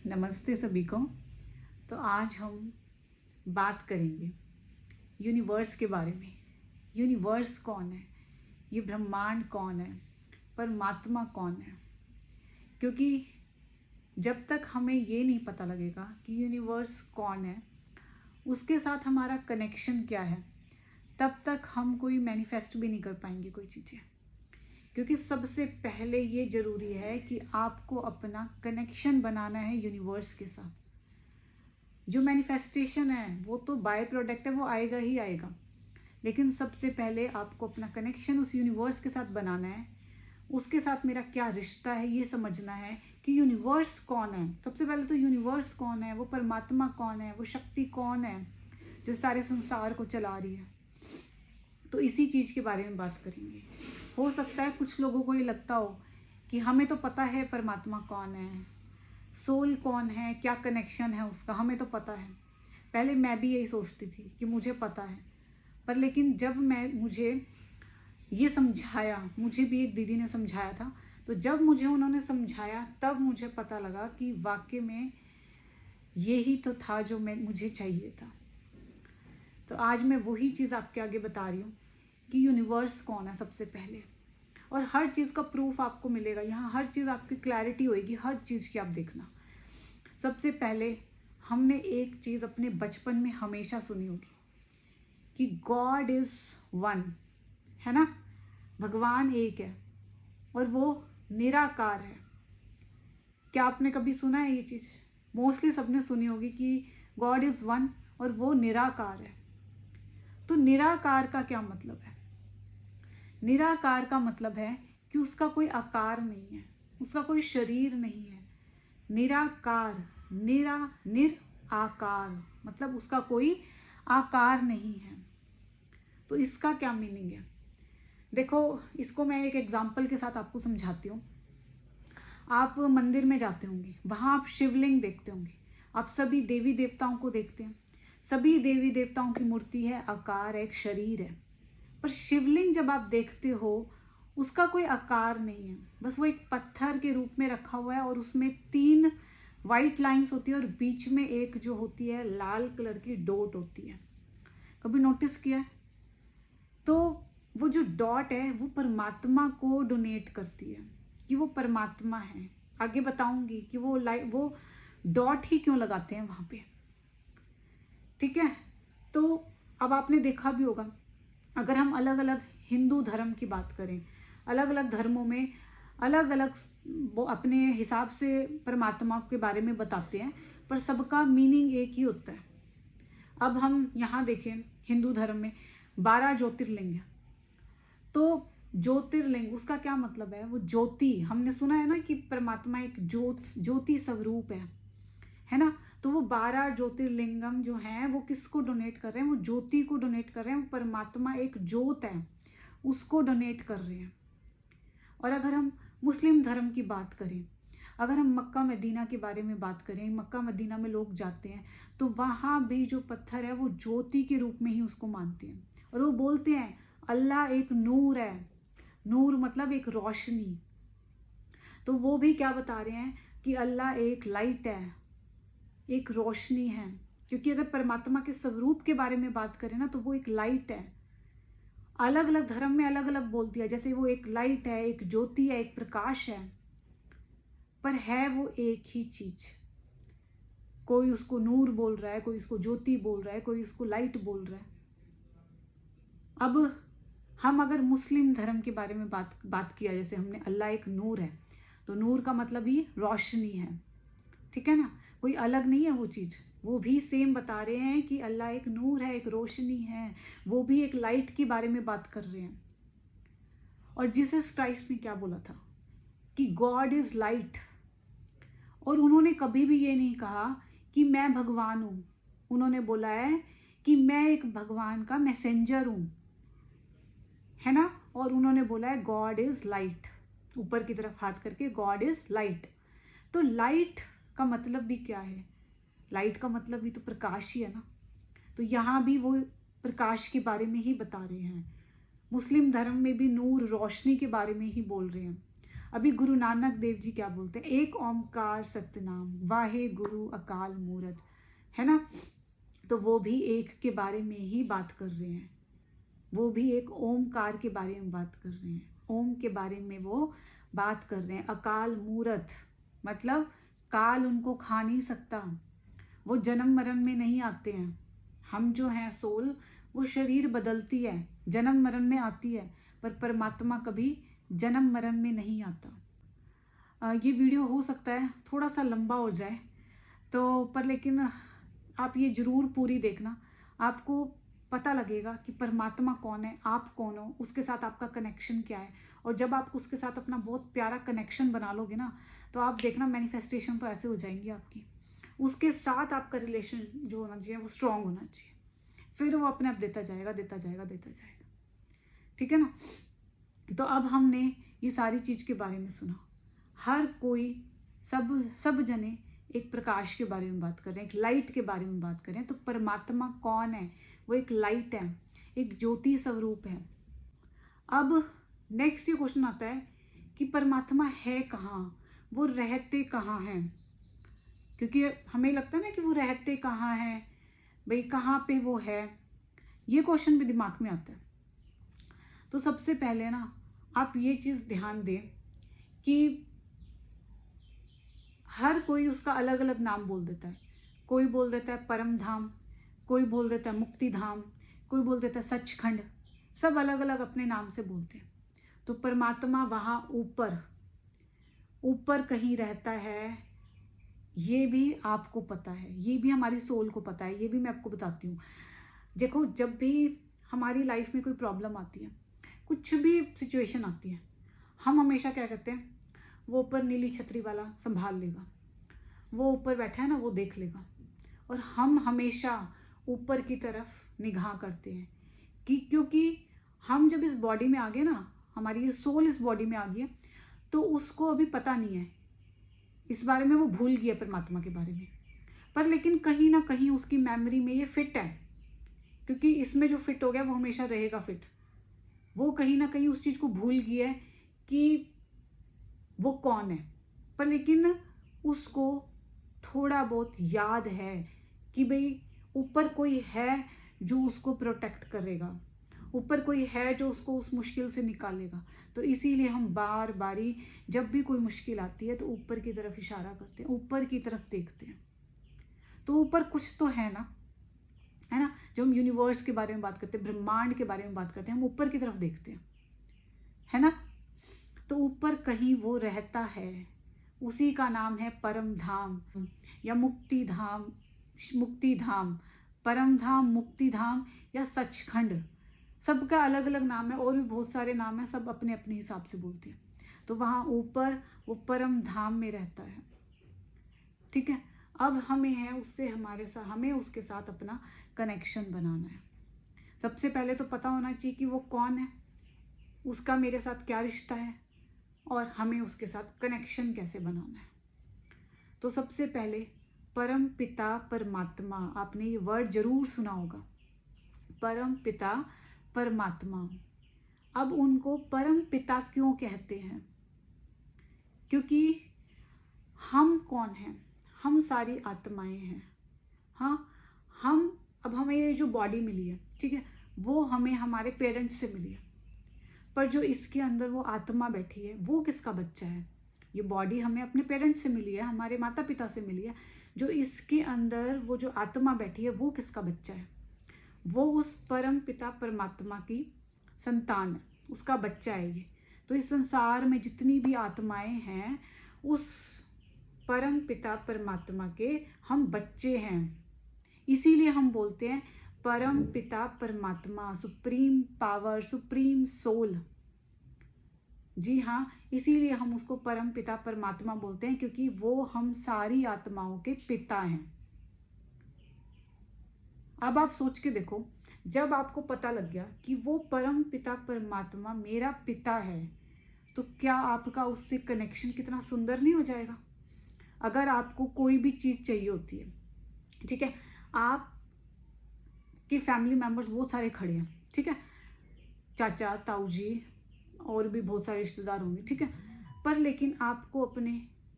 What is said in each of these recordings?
नमस्ते सभी को। तो आज हम बात करेंगे यूनिवर्स के बारे में। यूनिवर्स कौन है, ये ब्रह्मांड कौन है, परमात्मा कौन है। क्योंकि जब तक हमें ये नहीं पता लगेगा कि यूनिवर्स कौन है, उसके साथ हमारा कनेक्शन क्या है, तब तक हम कोई मैनिफेस्ट भी नहीं कर पाएंगे कोई चीज़ें। क्योंकि सबसे पहले ये ज़रूरी है कि आपको अपना कनेक्शन बनाना है यूनिवर्स के साथ। जो मैनिफेस्टेशन है वो तो बाय प्रोडक्ट है, वो आएगा ही आएगा, लेकिन सबसे पहले आपको अपना कनेक्शन उस यूनिवर्स के साथ बनाना है। उसके साथ मेरा क्या रिश्ता है ये समझना है कि यूनिवर्स कौन है। सबसे पहले तो यूनिवर्स कौन है, वो परमात्मा कौन है, वो शक्ति कौन है जो सारे संसार को चला रही है। तो इसी चीज़ के बारे में बात करेंगे। हो सकता है कुछ लोगों को ये लगता हो कि हमें तो पता है परमात्मा कौन है, सोल कौन है, क्या कनेक्शन है उसका, हमें तो पता है। पहले मैं भी यही सोचती थी कि मुझे पता है, पर लेकिन जब मुझे ये समझाया, मुझे भी एक दीदी ने समझाया था, तो जब मुझे उन्होंने समझाया तब मुझे पता लगा कि वाकई में यही तो था जो मुझे चाहिए था। तो आज मैं वही चीज़ आपके आगे बता रही हूँ कि यूनिवर्स कौन है सबसे पहले। और हर चीज़ का प्रूफ आपको मिलेगा यहाँ, हर चीज़ आपकी क्लैरिटी होएगी हर चीज़ की। आप देखना, सबसे पहले हमने एक चीज़ अपने बचपन में हमेशा सुनी होगी कि गॉड इज़ वन, है ना। भगवान एक है और वो निराकार है। क्या आपने कभी सुना है ये चीज़? मोस्टली सबने सुनी होगी कि गॉड इज़ वन और वो निराकार है। तो निराकार का क्या मतलब है? निराकार का मतलब है कि उसका कोई आकार नहीं है, उसका कोई शरीर नहीं है। निराकार, निर आकार, मतलब उसका कोई आकार नहीं है। तो इसका क्या मीनिंग है? देखो, इसको मैं एक एग्जांपल के साथ आपको समझाती हूँ। आप मंदिर में जाते होंगे, वहाँ आप शिवलिंग देखते होंगे, आप सभी देवी देवताओं को देखते हैं। सभी देवी देवताओं की मूर्ति है, आकार है, एक शरीर है। पर शिवलिंग जब आप देखते हो उसका कोई आकार नहीं है, बस वो एक पत्थर के रूप में रखा हुआ है और उसमें 3 वाइट लाइंस होती है और बीच में एक जो होती है लाल कलर की डॉट होती है। कभी नोटिस किया है? तो वो जो डॉट है वो परमात्मा को डोनेट करती है कि वो परमात्मा है। आगे बताऊंगी कि वो डॉट ही क्यों लगाते हैं वहां पे, ठीक है। तो अब आपने देखा भी होगा, अगर हम अलग अलग हिंदू धर्म की बात करें, अलग अलग धर्मों में अलग अलग वो अपने हिसाब से परमात्मा के बारे में बताते हैं, पर सबका मीनिंग एक ही होता है। अब हम यहाँ देखें, हिंदू धर्म में 12 ज्योतिर्लिंग है। तो ज्योतिर्लिंग उसका क्या मतलब है? वो ज्योति, हमने सुना है ना कि परमात्मा एक ज्योति स्वरूप है ना। तो वो 12 ज्योतिर्लिंगम जो हैं वो किसको डोनेट कर रहे हैं? वो ज्योति को डोनेट कर रहे हैं। वो परमात्मा एक ज्योत है, उसको डोनेट कर रहे हैं। और अगर हम मुस्लिम धर्म की बात करें, अगर हम मक्का मदीना के बारे में बात करें, मक्का मदीना में लोग जाते हैं तो वहाँ भी जो पत्थर है वो ज्योति के रूप में ही उसको मानते हैं। और वो बोलते हैं अल्लाह एक नूर है। नूर मतलब एक रोशनी। तो वो भी क्या बता रहे हैं कि अल्लाह एक लाइट है, एक रोशनी है। क्योंकि अगर परमात्मा के स्वरूप के बारे में बात करें ना तो वो एक लाइट है। अलग अलग धर्म में अलग अलग बोल दिया, जैसे वो एक लाइट है, एक ज्योति है, एक प्रकाश है, पर है वो एक ही चीज। कोई उसको नूर बोल रहा है, कोई उसको ज्योति बोल रहा है, कोई उसको लाइट बोल रहा है। अब हम अगर मुस्लिम धर्म के बारे में बात किया, जैसे हमने अल्लाह एक नूर है, तो नूर का मतलब ही रोशनी है, ठीक है ना। कोई अलग नहीं है वो चीज़, वो भी सेम बता रहे हैं कि अल्लाह एक नूर है, एक रोशनी है। वो भी एक लाइट के बारे में बात कर रहे हैं। और जीसस क्राइस्ट ने क्या बोला था कि गॉड इज लाइट। और उन्होंने कभी भी ये नहीं कहा कि मैं भगवान हूं, उन्होंने बोला है कि मैं एक भगवान का मैसेंजर हूं, है ना। और उन्होंने बोला है गॉड इज लाइट, ऊपर की तरफ हाथ करके, गॉड इज लाइट। तो लाइट का मतलब भी क्या है? लाइट का मतलब भी तो प्रकाश ही है ना। तो यहाँ भी वो प्रकाश के बारे में ही बता रहे हैं। मुस्लिम धर्म में भी नूर, रोशनी के बारे में ही बोल रहे हैं। अभी गुरु नानक देव जी क्या बोलते हैं, एक ओमकार सतनाम वाहे गुरु अकाल मूरत, है ना। तो वो भी एक के बारे में ही बात कर रहे हैं, वो भी एक ओमकार के बारे में बात कर रहे हैं, ओम के बारे में वो बात कर रहे हैं। अकाल मूरत मतलब काल उनको खा नहीं सकता, वो जन्म मरण में नहीं आते हैं। हम जो हैं सोल, वो शरीर बदलती है, जन्म मरण में आती है, पर परमात्मा कभी जन्म मरण में नहीं आता। ये वीडियो हो सकता है थोड़ा सा लंबा हो जाए तो, पर लेकिन आप ये ज़रूर पूरी देखना, आपको पता लगेगा कि परमात्मा कौन है, आप कौन हो, उसके साथ आपका कनेक्शन क्या है। और जब आप उसके साथ अपना बहुत प्यारा कनेक्शन बना लोगे ना, तो आप देखना मैनिफेस्टेशन तो ऐसे हो जाएंगी आपकी। उसके साथ आपका रिलेशन जो होना चाहिए वो स्ट्रांग होना चाहिए, फिर वो अपने आप देता जाएगा देता जाएगा देता जाएगा, ठीक है ना। तो अब हमने ये सारी चीज़ के बारे में सुना, हर कोई सब जने एक प्रकाश के बारे में बात कर रहे हैं, एक लाइट के बारे में बात कर रहे हैं। तो परमात्मा कौन है, वो एक लाइट है, एक ज्योति स्वरूप है। अब नेक्स्ट ये क्वेश्चन आता है कि परमात्मा है कहाँ, वो रहते कहाँ हैं, क्योंकि हमें लगता है ना कि वो रहते कहाँ हैं, भाई कहाँ पे वो है, ये क्वेश्चन भी दिमाग में आता है। तो सबसे पहले ना आप ये चीज़ ध्यान दें कि हर कोई उसका अलग अलग नाम बोल देता है। कोई बोल देता है परम धाम, कोई बोल देता है मुक्ति धाम, कोई बोल देता है सचखंड, सब अलग अलग अपने नाम से बोलते हैं। तो परमात्मा वहाँ ऊपर ऊपर कहीं रहता है, ये भी आपको पता है, ये भी हमारी सोल को पता है, ये भी मैं आपको बताती हूँ। देखो, जब भी हमारी लाइफ में कोई प्रॉब्लम आती है, कुछ भी सिचुएशन आती है, हम हमेशा क्या करते हैं, वो ऊपर नीली छतरी वाला संभाल लेगा, वो ऊपर बैठा है ना, वो देख लेगा। और हम हमेशा ऊपर की तरफ निगाह करते हैं कि क्योंकि हम जब इस बॉडी में आ गए ना, हमारी ये सोल इस बॉडी में आ गई है, तो उसको अभी पता नहीं है इस बारे में, वो भूल गया परमात्मा के बारे में। पर लेकिन कहीं ना कहीं उसकी मेमोरी में ये फिट है, क्योंकि इसमें जो फिट हो गया वो हमेशा रहेगा फिट। वो कहीं ना कहीं उस चीज़ को भूल गया है कि वो कौन है, पर लेकिन उसको थोड़ा बहुत याद है कि भाई ऊपर कोई है जो उसको प्रोटेक्ट करेगा, ऊपर कोई है जो उसको उस मुश्किल से निकालेगा। तो इसीलिए हम बार बारी जब भी कोई मुश्किल आती है तो ऊपर की तरफ इशारा करते हैं, ऊपर की तरफ देखते हैं। तो ऊपर कुछ तो है ना, है ना। जब हम यूनिवर्स के बारे में बात करते हैं, ब्रह्मांड के बारे में बात करते हैं, हम ऊपर की तरफ देखते हैं, है ना। तो ऊपर कहीं वो रहता है, उसी का नाम है परम धाम या मुक्ति धाम, मुक्ति धाम, परम धाम, मुक्ति धाम या सचखंड। सबका अलग अलग नाम है, और भी बहुत सारे नाम है, सब अपने अपने हिसाब से बोलते हैं। तो वहाँ ऊपर वो परम धाम में रहता है, ठीक है। अब हमें है उससे हमें उसके साथ अपना कनेक्शन बनाना है। सबसे पहले तो पता होना चाहिए कि वो कौन है, उसका मेरे साथ क्या रिश्ता है, और हमें उसके साथ कनेक्शन कैसे बनाना है। तो सबसे पहले परम पिता परमात्मा, आपने ये वर्ड जरूर सुना होगा, परम पिता परमात्मा। अब उनको परम पिता क्यों कहते हैं, क्योंकि हम कौन हैं, हम सारी आत्माएं हैं। हाँ, अब हमें ये जो बॉडी मिली है, ठीक है, वो हमें हमारे पेरेंट्स से मिली है, पर जो इसके अंदर वो आत्मा बैठी है वो किसका बच्चा है। ये बॉडी हमें अपने पेरेंट्स से मिली है, हमारे माता पिता से मिली है। जो इसके अंदर वो जो आत्मा बैठी है वो किसका बच्चा है, वो उस परम पिता परमात्मा की संतान है, उसका बच्चा है ये। तो इस संसार में जितनी भी आत्माएं हैं, उस परम पिता परमात्मा के हम बच्चे हैं। इसीलिए हम बोलते हैं परम पिता परमात्मा, सुप्रीम पावर, सुप्रीम सोल। जी हाँ, इसीलिए हम उसको परम पिता परमात्मा बोलते हैं, क्योंकि वो हम सारी आत्माओं के पिता हैं। अब आप सोच के देखो, जब आपको पता लग गया कि वो परम पिता परमात्मा मेरा पिता है, तो क्या आपका उससे कनेक्शन कितना सुंदर नहीं हो जाएगा। अगर आपको कोई भी चीज़ चाहिए होती है, ठीक है, आप के फैमिली मेम्बर्स बहुत सारे खड़े हैं, ठीक है, चाचा ताऊ जी और भी बहुत सारे रिश्तेदार होंगे, ठीक है। पर लेकिन आपको अपने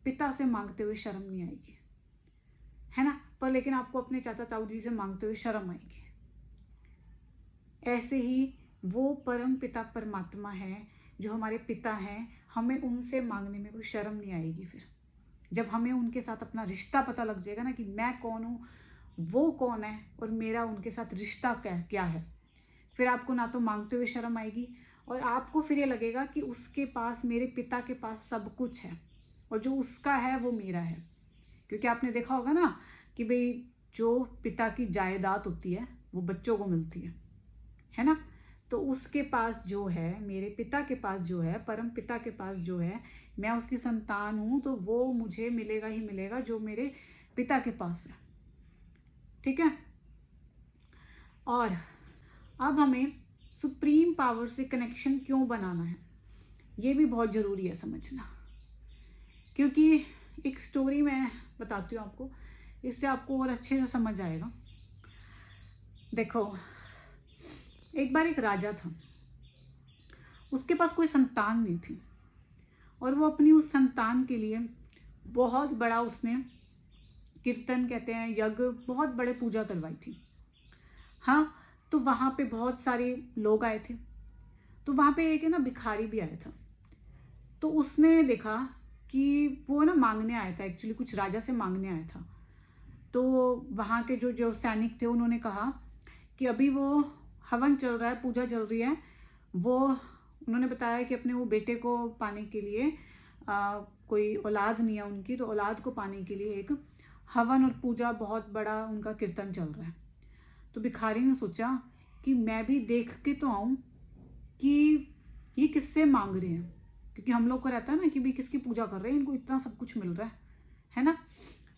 पिता से मांगते हुए शर्म नहीं आएगी, है ना। पर लेकिन आपको अपने चाचा ताऊ जी से मांगते हुए शर्म आएगी। ऐसे ही वो परम पिता परमात्मा है जो हमारे पिता हैं, हमें उनसे मांगने में कोई शर्म नहीं आएगी। फिर जब हमें उनके साथ अपना रिश्ता पता लग जाएगा ना कि मैं कौन हूँ, वो कौन है और मेरा उनके साथ रिश्ता क्या है, फिर आपको ना तो मांगते हुए शर्म आएगी और आपको फिर ये लगेगा कि उसके पास, मेरे पिता के पास सब कुछ है और जो उसका है वो मेरा है। क्योंकि आपने देखा होगा ना कि भाई जो पिता की जायदाद होती है वो बच्चों को मिलती है ना। तो उसके पास जो है, मेरे पिता के पास जो है, परम पिता के पास जो है, मैं उसकी संतान हूँ, तो वो मुझे मिलेगा ही मिलेगा जो मेरे पिता के पास है। ठीक है। और अब हमें सुप्रीम पावर से कनेक्शन क्यों बनाना है, ये भी बहुत ज़रूरी है समझना। क्योंकि एक स्टोरी मैं बताती हूँ आपको, इससे आपको और अच्छे से समझ आएगा। देखो, एक बार एक राजा था, उसके पास कोई संतान नहीं थी और वो अपनी उस संतान के लिए बहुत बड़ा उसने कीर्तन कहते हैं यज्ञ, बहुत बड़े पूजा करवाई थी। हाँ, तो वहाँ पे बहुत सारे लोग आए थे। तो वहाँ पे एक है ना भिखारी भी आया था। तो उसने देखा कि वो ना मांगने आया था, एक्चुअली कुछ राजा से मांगने आया था। तो वहाँ के जो सैनिक थे उन्होंने कहा कि अभी वो हवन चल रहा है, पूजा चल रही है। वो उन्होंने बताया कि अपने वो बेटे को पाने के लिए कोई औलाद नहीं है उनकी, तो औलाद को पाने के लिए एक हवन और पूजा, बहुत बड़ा उनका कीर्तन चल रहा है। तो भिखारी ने सोचा कि मैं भी देख के तो आऊँ कि ये किससे मांग रहे हैं, क्योंकि हम लोग को रहता है ना कि भाई किसकी पूजा कर रहे हैं, इनको इतना सब कुछ मिल रहा है ना।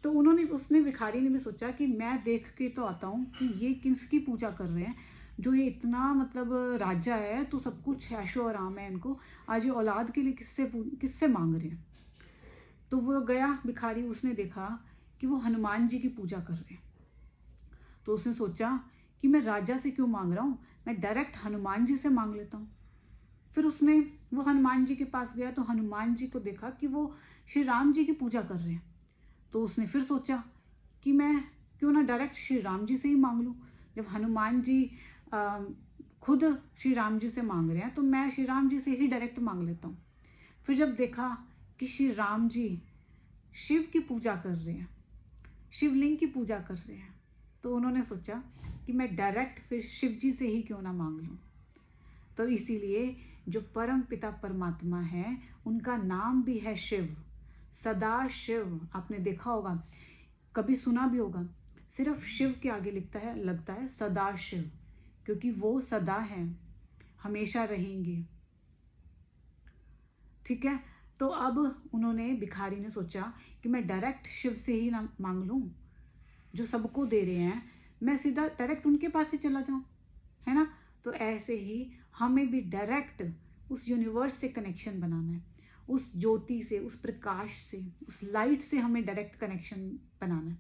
तो उसने भिखारी ने भी सोचा कि मैं देख के तो आता हूँ कि ये किसकी पूजा कर रहे हैं, जो ये इतना मतलब राजा है, तो सब कुछ ऐशो आराम है इनको, आज ये औलाद के लिए किससे मांग रहे हैं। तो वो गया भिखारी, उसने देखा कि वो हनुमान जी की पूजा कर रहे हैं। तो उसने सोचा कि मैं राजा से क्यों मांग रहा हूँ, मैं डायरेक्ट हनुमान जी से मांग लेता हूँ। फिर उसने वो हनुमान जी के पास गया, तो हनुमान जी को देखा कि वो श्री राम जी की पूजा कर रहे हैं। तो उसने फिर सोचा कि मैं क्यों ना डायरेक्ट श्री राम जी से ही मांग लूँ। जब हनुमान जी खुद श्री राम जी से मांग रहे हैं, तो मैं श्री राम जी से ही डायरेक्ट मांग लेता हूँ। फिर जब देखा कि श्री राम जी शिव की पूजा कर रहे हैं, शिवलिंग की पूजा कर रहे हैं, तो उन्होंने सोचा कि मैं डायरेक्ट फिर शिव जी से ही क्यों ना मांग लूँ। तो इसीलिए जो परम पिता परमात्मा है, उनका नाम भी है शिव, सदा शिव। आपने देखा होगा, कभी सुना भी होगा, सिर्फ शिव के आगे लगता है सदा शिव, क्योंकि वो सदा हैं, हमेशा रहेंगे। ठीक है। तो अब भिखारी ने सोचा कि मैं डायरेक्ट शिव से ही ना मांग लूँ, जो सबको दे रहे हैं, मैं सीधा डायरेक्ट उनके पास ही चला जाऊँ, है ना। तो ऐसे ही हमें भी डायरेक्ट उस यूनिवर्स से कनेक्शन बनाना है, उस ज्योति से, उस प्रकाश से, उस लाइट से हमें डायरेक्ट कनेक्शन बनाना है।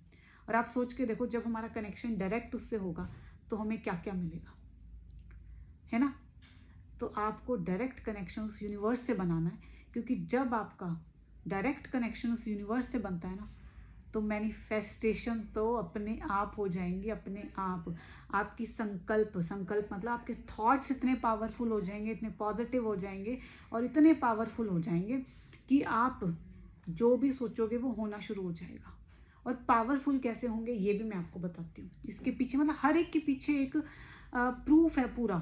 और आप सोच के देखो, जब हमारा कनेक्शन डायरेक्ट उससे होगा तो हमें क्या क्या मिलेगा, है ना। तो आपको डायरेक्ट कनेक्शन उस यूनिवर्स से बनाना है, क्योंकि जब आपका डायरेक्ट कनेक्शन उस यूनिवर्स से बनता है ना, तो मैनिफेस्टेशन तो अपने आप हो जाएंगी, अपने आप। आपकी संकल्प मतलब आपके थॉट्स इतने पावरफुल हो जाएंगे, इतने पॉजिटिव हो जाएंगे और इतने पावरफुल हो जाएंगे कि आप जो भी सोचोगे वो होना शुरू हो जाएगा। और पावरफुल कैसे होंगे ये भी मैं आपको बताती हूँ। इसके पीछे मतलब हर एक के पीछे एक प्रूफ है पूरा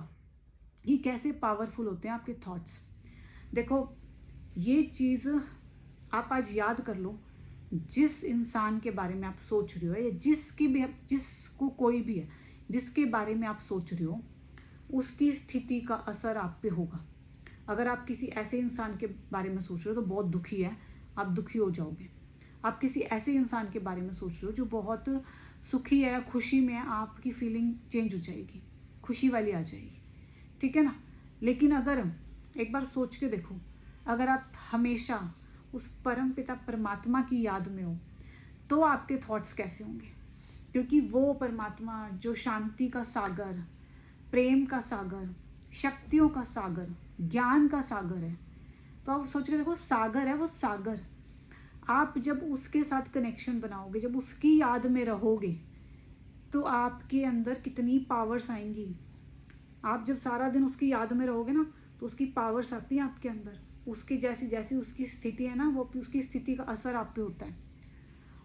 कि कैसे पावरफुल होते हैं आपके थॉट्स। देखो, ये चीज़ आप आज याद कर लो, जिस इंसान के बारे में आप सोच रहे हो या जिसको कोई भी है जिसके बारे में आप सोच रहे हो, उसकी स्थिति का असर आप पे होगा। अगर आप किसी ऐसे इंसान के बारे में सोच रहे हो तो बहुत दुखी है, आप दुखी हो जाओगे। आप किसी ऐसे इंसान के बारे में सोच रहे हो जो बहुत सुखी है, खुशी में है, आपकी फीलिंग चेंज हो जाएगी, खुशी वाली आ जाएगी। ठीक है ना। लेकिन अगर एक बार सोच के देखो, अगर आप हमेशा उस परम पिता परमात्मा की याद में हो, तो आपके थॉट्स कैसे होंगे, क्योंकि वो परमात्मा जो शांति का सागर, प्रेम का सागर, शक्तियों का सागर, ज्ञान का सागर है, तो आप सोच के देखो, सागर है वो सागर, आप जब उसके साथ कनेक्शन बनाओगे, जब उसकी याद में रहोगे, तो आपके अंदर कितनी पावर्स आएंगी। आप जब सारा दिन उसकी याद में रहोगे ना, तो उसकी पावर्स आती हैं आपके अंदर। उसके जैसी जैसी उसकी स्थिति है ना, वो उसकी स्थिति का असर आप पे होता है।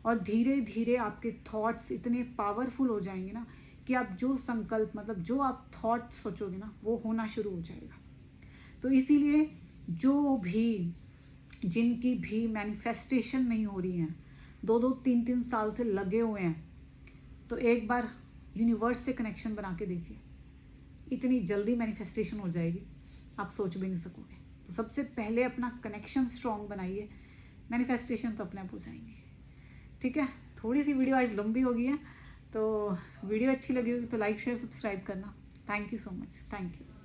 और धीरे धीरे आपके थॉट्स इतने पावरफुल हो जाएंगे ना कि आप जो संकल्प, मतलब जो आप थॉट सोचोगे ना, वो होना शुरू हो जाएगा। तो इसीलिए जो भी, जिनकी भी मैनिफेस्टेशन नहीं हो रही हैं, 2-2, 3-3 साल से लगे हुए हैं, तो एक बार यूनिवर्स से कनेक्शन बना के देखिए, इतनी जल्दी मैनिफेस्टेशन हो जाएगी, आप सोच भी नहीं सकोगे। तो सबसे पहले अपना कनेक्शन स्ट्रॉन्ग बनाइए, मैनिफेस्टेशन तो अपने आप हो जाएंगे। ठीक है, थोड़ी सी वीडियो आज लंबी हो गई है, तो वीडियो अच्छी लगी होगी तो लाइक शेयर सब्सक्राइब करना। Thank you so much, thank you.